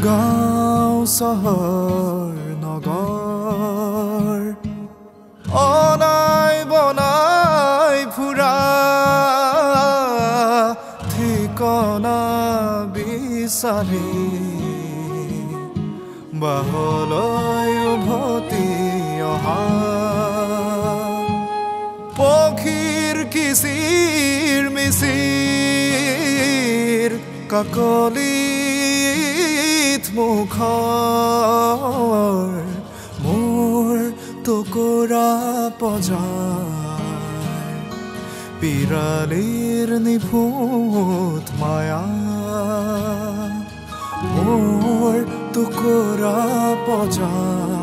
গাঁও চহৰ নগৰ অনাই বনাই ফুৰা ঠিকনা বিচাৰি বাহলৈ উভতি অহা পক্ষীৰ কিচিৰ মিচিৰ কাকলি মুখৰ মোৰ টুকুৰা পজাৰ পিৰালিৰ নিফুট মায়া মোৰ টুকুৰা পজাৰ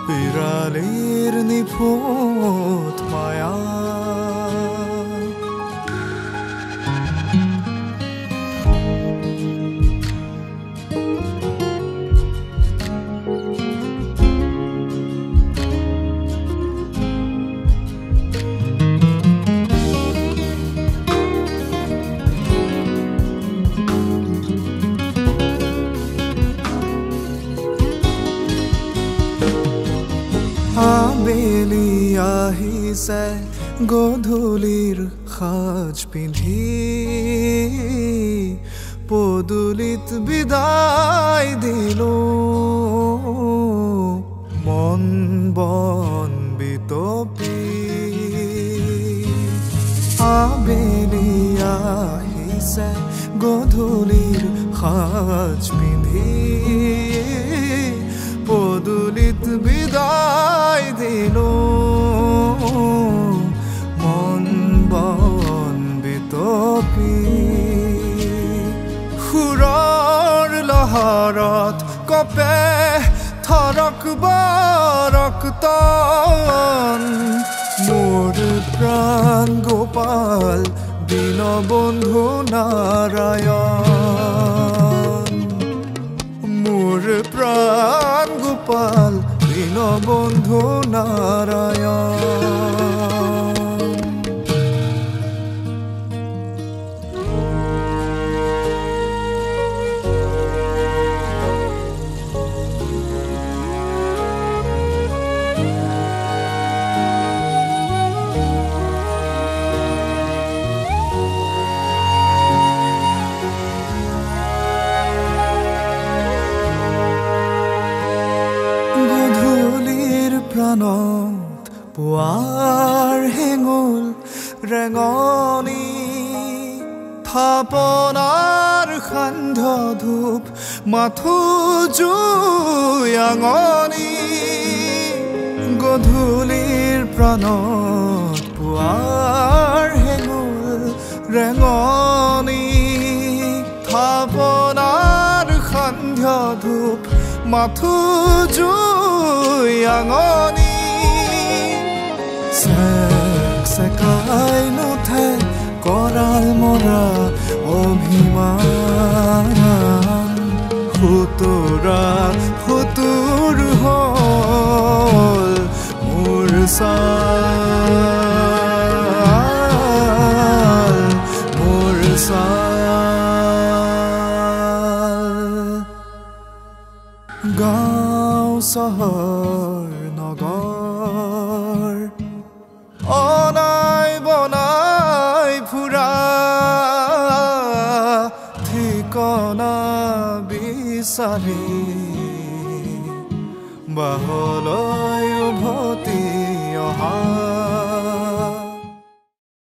পিৰালিৰ নিফুট মায়া আবেলি আহিছে গধূলিৰ সাজ পিন্ধি পদূলিত বিদায় দিলো মন বন বিতপি আবেলি আহিছে গধূলিৰ সাজ পিন্ধি পদূলিত বিদায় দিলো মন বন বিতপি সুৰৰ লহৰত কপে থৰক বাৰক তন মোৰ প্ৰাণ গোপাল দীনবন্ধু নাৰায়ণ মোৰ প্ৰাণ গোপাল দীনবন্ধু নাৰায়ণ প্ৰাণত পুৱাৰ হেঙুল ৰেঙনি থাপনাৰ সান্ধ্য ধূপ মাথো জুয়াঙনি গধূলিৰ প্ৰাণত পুৱাৰ হেঙুল ৰেঙনি থাপনাৰ সান্ধ্য ধূপ মাথো জুয়াঙনি চেকাই নুঠে কৰাল মৰা অভিমান ফুতুৰা ফুতুৰ হ'ল মোৰ ছাল মোৰ ছাল গাঁও চহৰ নগৰ অনাই বনাই ফুৰা ঠিকনা বিচাৰি বাহলৈ উভতি অহা